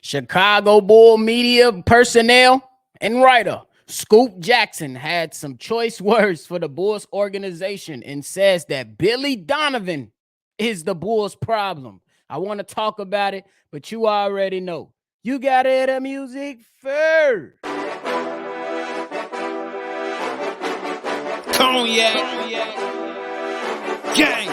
Chicago Bull media personnel and writer Scoop Jackson had some choice words for the Bulls organization and says that Billy Donovan is the Bulls' problem. I want to talk about it, but you already know. You got to hear the music first. Cognac, gang.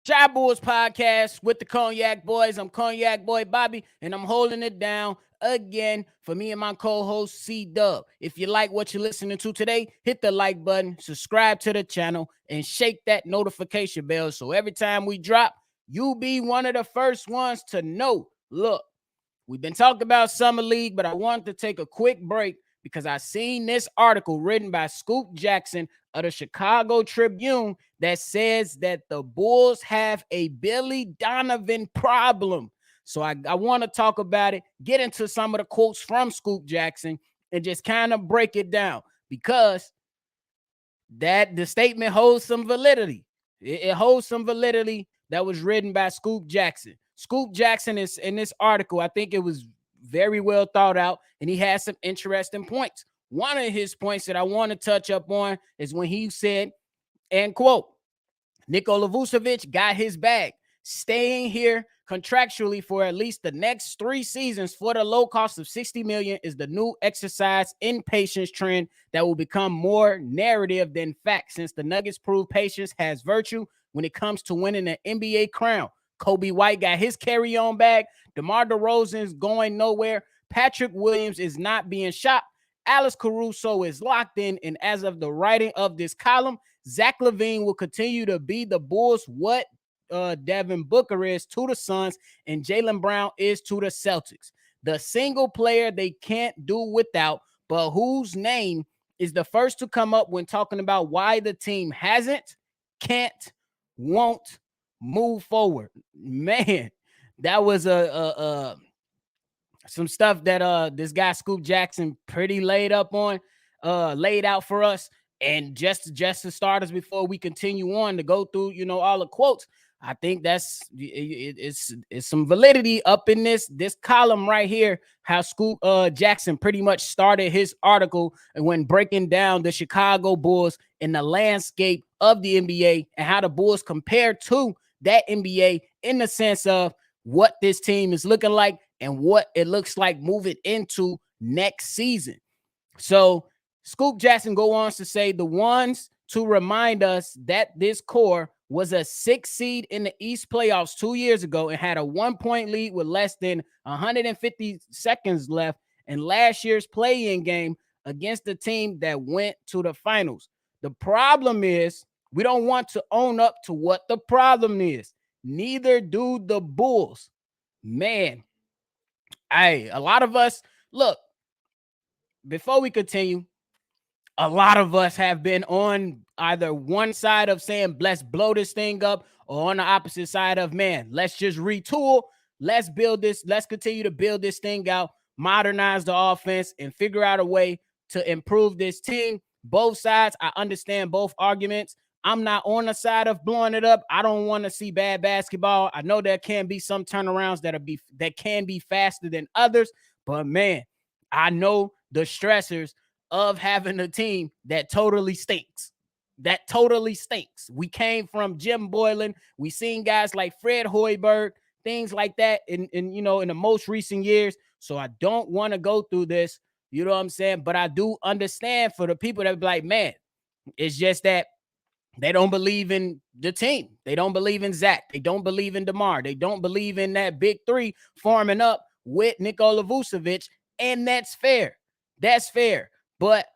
Shy Bulls podcast with the Cognac Boys. I'm Cognac Boy Bobby, and I'm holding it down again for me and my co-host C-Dub. If you like what you're listening to today, hit the like button, subscribe to the channel, and shake that notification bell so every time we drop, you'll be one of the first ones to know. Look, we've been talking about Summer League, but I wanted to take a quick break because I seen this article written by Scoop Jackson of the Chicago Tribune that says that the Bulls have a Billy Donovan problem. So I want to talk about it, get into some of the quotes from Scoop Jackson, and just kind of break it down because that the statement holds some validity. It holds some validity that was written by Scoop Jackson. Scoop Jackson is in this article. I think it was very well thought out, and he has some interesting points. One of his points that I want to touch up on is when he said, and quote, Nikola Vucevic got his bag, staying here contractually for at least the next 3 seasons for the low cost of $60 million is the new exercise in patience trend that will become more narrative than fact since the Nuggets prove patience has virtue when it comes to winning an NBA crown. Kobe White got his carry-on bag. DeMar DeRozan's going nowhere. Patrick Williams is not being shopped. Alex Caruso is locked in, and as of the writing of this column, Zach LaVine will continue to be the Bulls what Devin Booker is to the Suns and Jaylen Brown is to the Celtics. The single player they can't do without, but whose name is the first to come up when talking about why the team hasn't, can't, won't move forward. Man, that was some stuff that this guy Scoop Jackson pretty laid out for us. And just to start us before we continue on to go through, all the quotes, I think it's some validity up in this column right here, how Scoop Jackson pretty much started his article and when breaking down the Chicago Bulls and the landscape of the NBA and how the Bulls compare to that NBA in the sense of what this team is looking like and what it looks like moving into next season. So Scoop Jackson go on to say the ones to remind us that this core was a 6 seed in the East playoffs 2 years ago and had a 1-point lead with less than 150 seconds left in last year's play-in game against the team that went to the finals. The problem is we don't want to own up to what the problem is. Neither do the Bulls. Man, a lot of us, look, before we continue, a lot of us have been on either one side of saying, let's blow this thing up, or on the opposite side of, man, let's just retool. Let's build this. Let's continue to build this thing out, modernize the offense, and figure out a way to improve this team. Both sides, I understand both arguments. I'm not on the side of blowing it up. I don't want to see bad basketball. I know there can be some turnarounds that can be faster than others, but man, I know the stressors of having a team that totally stinks. We came from Jim Boylan. We seen guys like Fred Hoiberg, things like that in the most recent years. So I don't want to go through this, you know what I'm saying? But I do understand for the people that be like, man, it's just that they don't believe in the team. They don't believe in Zach. They don't believe in DeMar. They don't believe in that big three forming up with Nikola Vucevic, and that's fair. That's fair. But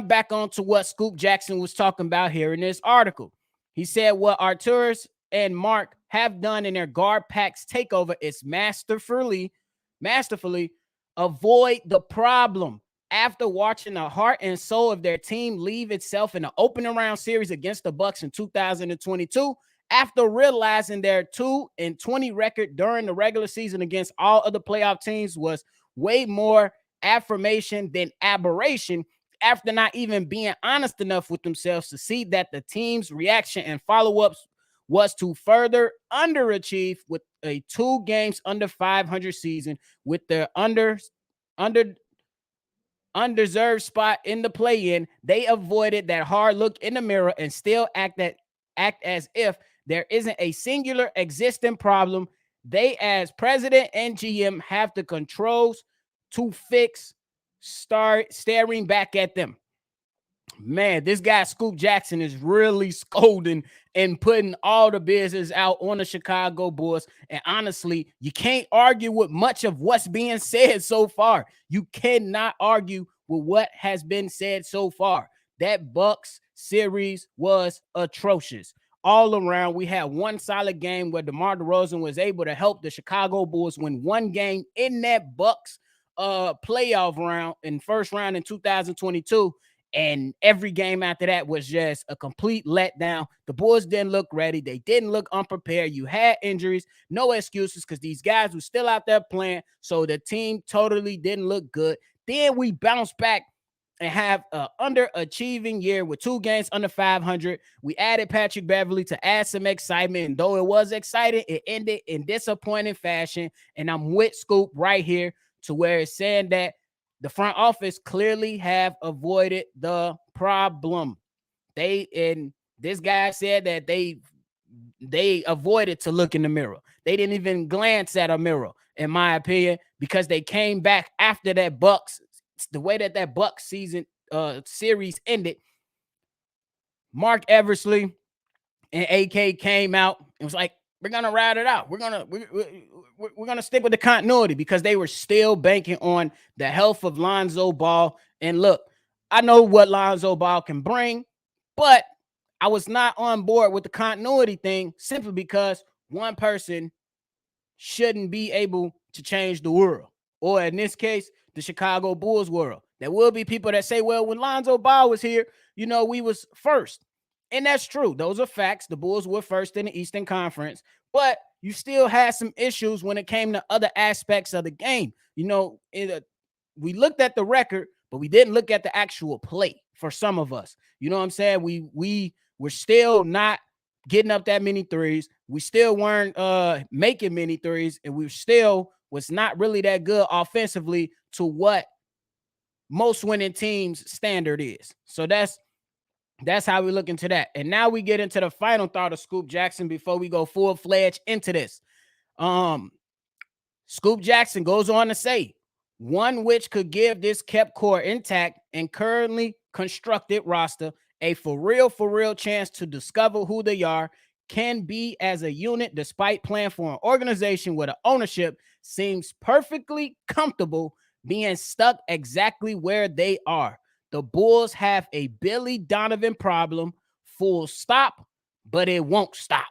back on to what Scoop Jackson was talking about here in this article. He said what Arturas and Mark have done in their guard packs takeover is masterfully avoid the problem. After watching the heart and soul of their team leave itself in the opening round series against the Bucks in 2022, after realizing their 2-20 record during the regular season against all other playoff teams was way more affirmation than aberration after not even being honest enough with themselves to see that the team's reaction and follow-ups was to further underachieve with a 2 games under 500 season with their under undeserved spot in the play-in. They avoided that hard look in the mirror and still act as if there isn't a singular existing problem. They, as president and GM, have the controls to fix. Start staring back at them. Man, this guy Scoop Jackson is really scolding and putting all the business out on the Chicago Bulls. And honestly, you can't argue with much of what's being said so far. You cannot argue with what has been said so far. That Bucks series was atrocious. All around, we had one solid game where DeMar DeRozan was able to help the Chicago Bulls win one game in that Bucks playoff round in first round in 2022. And every game after that was just a complete letdown. The Bulls didn't look ready. They didn't look unprepared. You had injuries, no excuses because these guys were still out there playing. So the team totally didn't look good. Then we bounced back and have an underachieving year with 2 games under 500. We added Patrick Beverley to add some excitement. And though it was exciting, it ended in disappointing fashion. And I'm with Scoop right here to where it's saying that the front office clearly have avoided the problem. And this guy said that they avoided to look in the mirror. They didn't even glance at a mirror, in my opinion, because they came back after that Bucks. The way that Bucks season series ended, Mark Eversley and AK came out and was like, we're gonna ride it out. We're gonna stick with the continuity because they were still banking on the health of Lonzo Ball. And look, I know what Lonzo Ball can bring, but I was not on board with the continuity thing simply because one person shouldn't be able to change the world, or in this case, the Chicago Bulls world. There will be people that say, well, when Lonzo Ball was here, we was first. And that's true. Those are facts. The Bulls were first in the Eastern Conference, but you still had some issues when it came to other aspects of the game. We looked at the record, but we didn't look at the actual play for some of us. You know what I'm saying? We were still not getting up that many threes. We still weren't making many threes, and we still was not really that good offensively to what most winning teams' standard is. So that's how we look into that. And now we get into the final thought of Scoop Jackson before we go full-fledged into this. Scoop Jackson goes on to say, one which could give this kept core intact and currently constructed roster a for real chance to discover who they are, can be as a unit despite playing for an organization where the ownership seems perfectly comfortable being stuck exactly where they are. The Bulls have a Billy Donovan problem, full stop, but it won't stop.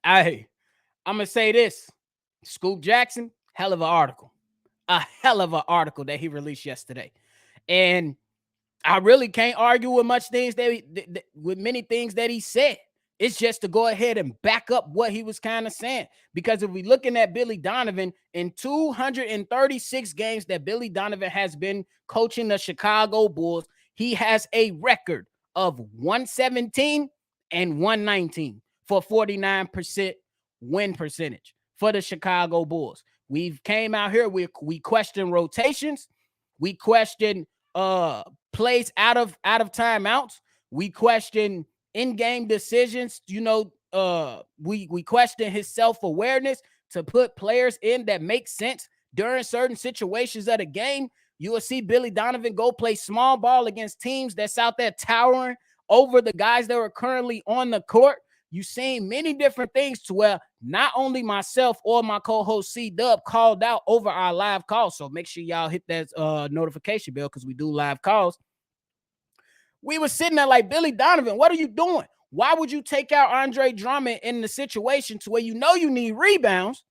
I'm going to say this. Scoop Jackson, hell of an article. A hell of an article that he released yesterday. And I really can't argue with with many things that he said. It's just to go ahead and back up what he was kind of saying. Because if we're looking at Billy Donovan, in 236 games that Billy Donovan has been coaching the Chicago Bulls, he has a record of 117 and 119 for 49% win percentage for the Chicago Bulls. We've came out here, we question rotations, we question plays out of timeouts, we question in-game decisions. We question his self-awareness to put players in that make sense during certain situations of the game. You will see Billy Donovan go play small ball against teams that's out there towering over the guys that are currently on the court. You've seen many different things to where not only myself or my co-host C-Dub called out over our live calls. So make sure y'all hit that notification bell because we do live calls. We were sitting there like, Billy Donovan, what are you doing? Why would you take out Andre Drummond in the situation to where you need rebounds,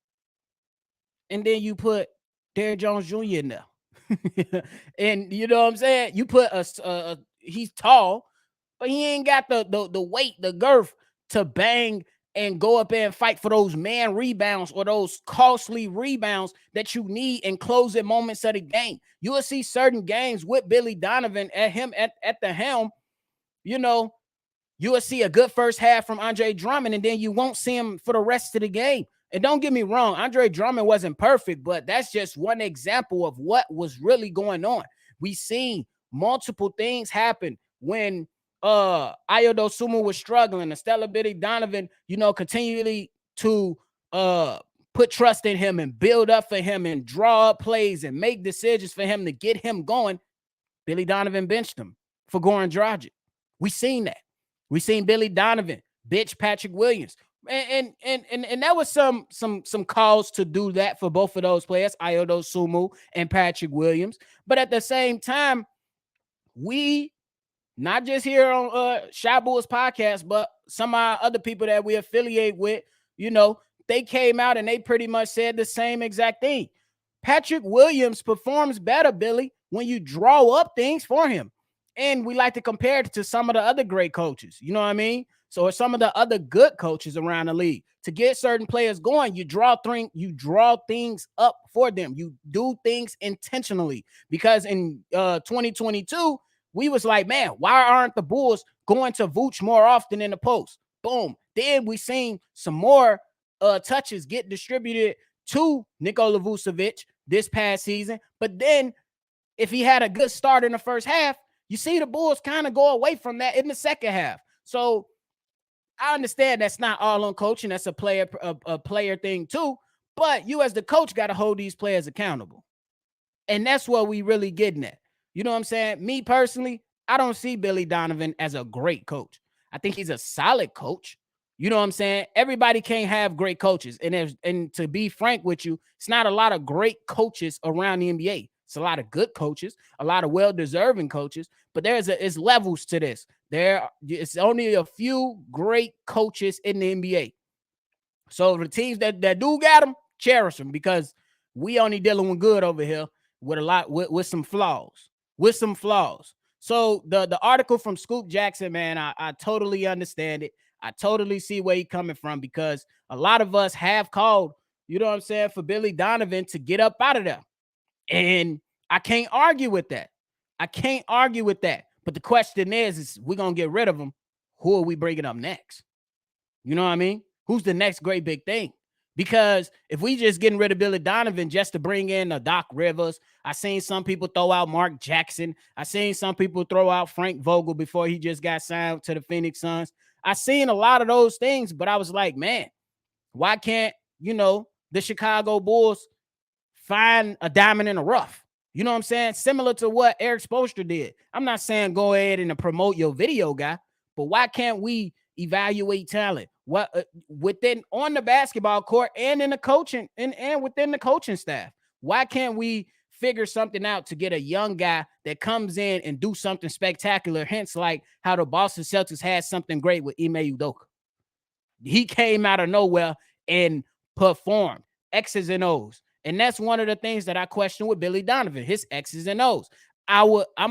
and then you put Derrick Jones Jr. in there? And you know what I'm saying? You put he's tall, but he ain't got the weight, the girth to bang and go up there and fight for those man rebounds or those costly rebounds that you need in closing moments of the game. You will see certain games with Billy Donovan at the helm, you know, you will see a good first half from Andre Drummond, and then you won't see him for the rest of the game. And don't get me wrong, Andre Drummond wasn't perfect, but that's just one example of what was really going on. We seen multiple things happen when Ayodo Sumo was struggling. Estella Billy Donovan, continually to put trust in him and build up for him and draw up plays and make decisions for him to get him going. Billy Donovan benched him for Goran Dragic. We seen that. We seen Billy Donovan bench Patrick Williams. And that was some calls to do that for both of those players, Ayodo Sumu and Patrick Williams. But at the same time, we, not just here on Shy Bulls podcast, but some of our other people that we affiliate with, they came out and they pretty much said the same exact thing. Patrick Williams performs better, Billy, when you draw up things for him. And we like to compare it to some of the other great coaches. You know what I mean? So some of the other good coaches around the league. To get certain players going, you draw things up for them. You do things intentionally. Because in 2022, we was like, man, why aren't the Bulls going to Vooch more often in the post? Boom. Then we seen some more touches get distributed to Nikola Vucevic this past season. But then if he had a good start in the first half, you see the Bulls kind of go away from that in the second half. So I understand that's not all on coaching. That's a player thing too. But you as the coach got to hold these players accountable. And that's what we really getting at. You know what I'm saying? Me personally, I don't see Billy Donovan as a great coach. I think he's a solid coach. You know what I'm saying? Everybody can't have great coaches. And to be frank with you, it's not a lot of great coaches around the NBA. It's a lot of good coaches, a lot of well-deserving coaches, but it's levels to this. It's only a few great coaches in the NBA. So the teams that do got them, cherish them, because we only dealing with good over here with some flaws. So the article from Scoop Jackson, man, I totally understand it. I totally see where he's coming from, because a lot of us have called, you know what I'm saying, for Billy Donovan to get up out of there. And I can't argue with that. But the question is we're going to get rid of him. Who are we bringing up next? You know what I mean? Who's the next great big thing? Because if we just getting rid of Billy Donovan just to bring in a Doc Rivers, I seen some people throw out Mark Jackson. I seen some people throw out Frank Vogel before he just got signed to the Phoenix Suns. I seen a lot of those things, but I was like, man, why can't, the Chicago Bulls find a diamond in the rough? You know what I'm saying? Similar to what Eric Spoelstra did. I'm not saying go ahead and promote your video guy, but why can't we evaluate talent? What within on the basketball court and in the coaching and within the coaching staff? Why can't we figure something out to get a young guy that comes in and do something spectacular? Hence, like how the Boston Celtics had something great with Ime Udoka. He came out of nowhere and performed X's and O's. And that's one of the things that I question with Billy Donovan, his X's and O's. I'm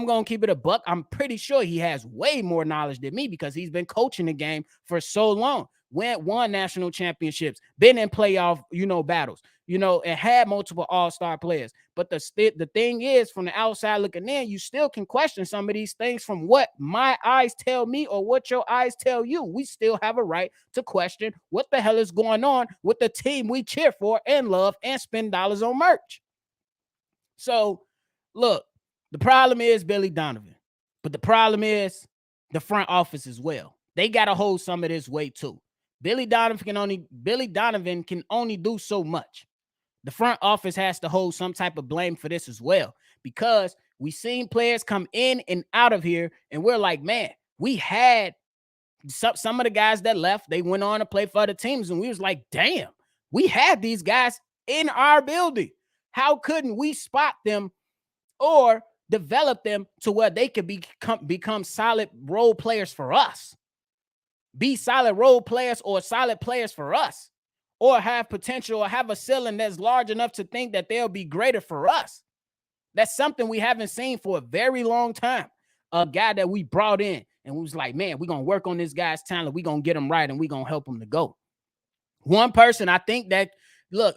going to keep it a buck. I'm pretty sure he has way more knowledge than me, because he's been coaching the game for so long. Won national championships, been in playoff, battles, and had multiple all-star players. But the thing is, from the outside looking in, you still can question some of these things from what my eyes tell me or what your eyes tell you. We still have a right to question what the hell is going on with the team we cheer for and love and spend dollars on merch. So, look, the problem is Billy Donovan, but the problem is the front office as well. They got to hold some of this weight too. Billy Donovan can only do so much. The front office has to hold some type of blame for this as well, because we seen players come in and out of here, and we're like, man, we had some of the guys that left, they went on to play for other teams, and we was like, damn, we had these guys in our building. How couldn't we spot them or develop them to where they could become solid role players for us? Be solid role players or solid players for us, or have potential or have a ceiling that's large enough to think that they'll be greater for us. That's something we haven't seen for a very long time. A guy that we brought in and we was like, man, we're going to work on this guy's talent. We're going to get him right and we're going to help him to go. One person, I think that, look,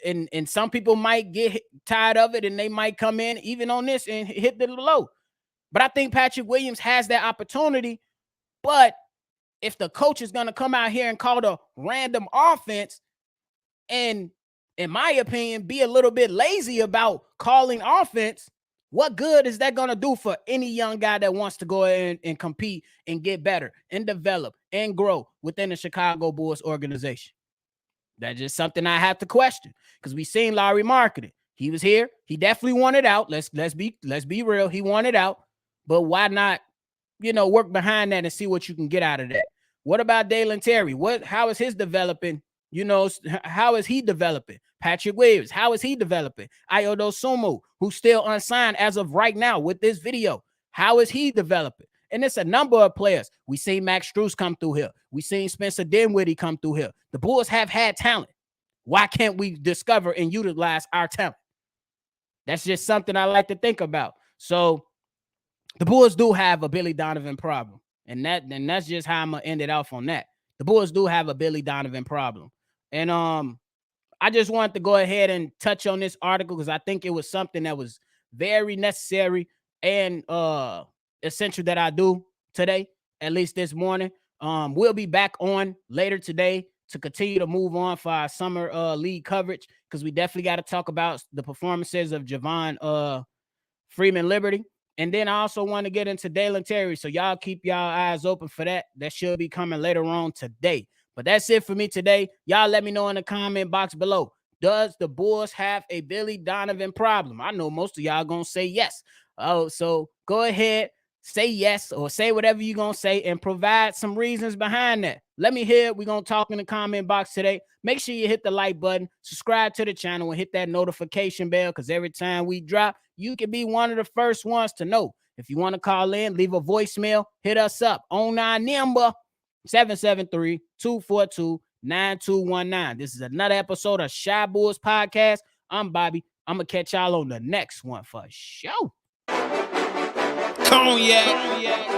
and some people might get tired of it and they might come in even on this and hit the low. But I think Patrick Williams has that opportunity. But if the coach is going to come out here and call the random offense and, in my opinion, be a little bit lazy about calling offense, what good is that going to do for any young guy that wants to go in and compete and get better and develop and grow within the Chicago Bulls organization? That's just something I have to question, because we seen Larry Marketing. He was here. He definitely wanted out. Let's be real. He wanted out. But why not, work behind that and see what you can get out of that? What about Dalen Terry? How is his developing? How is he developing? Patrick Williams, how is he developing? Ayodo Sumu, who's still unsigned as of right now with this video, how is he developing? And it's a number of players. We seen Max Strus come through here. We seen Spencer Dinwiddie come through here. The Bulls have had talent. Why can't we discover and utilize our talent? That's just something I like to think about. So the Bulls do have a Billy Donovan problem. And that's just how I'm gonna end it off on that. The Bulls do have a Billy Donovan problem. And I just wanted to go ahead and touch on this article because I think it was something that was very necessary and essential that I do today, at least this morning. We'll be back on later today to continue to move on for our summer league coverage, because we definitely got to talk about the performances of Javon Freeman Liberty. And then I also want to get into Dalen Terry. So y'all keep y'all eyes open for that. That should be coming later on today. But that's it for me today. Y'all let me know in the comment box below. Does the Bulls have a Billy Donovan problem? I know most of y'all going to say yes. Oh, so go ahead, say yes, or say whatever you're going to say and provide some reasons behind that. Let me hear it. We're going to talk in the comment box today. Make sure you hit the like button, subscribe to the channel, and hit that notification bell, because every time we drop, you can be one of the first ones to know. If you want to call in, leave a voicemail, hit us up on our number, 773-242-9219. This is another episode of Shy Bulls Podcast. I'm Bobby. I'm going to catch y'all on the next one for sure. Cognac.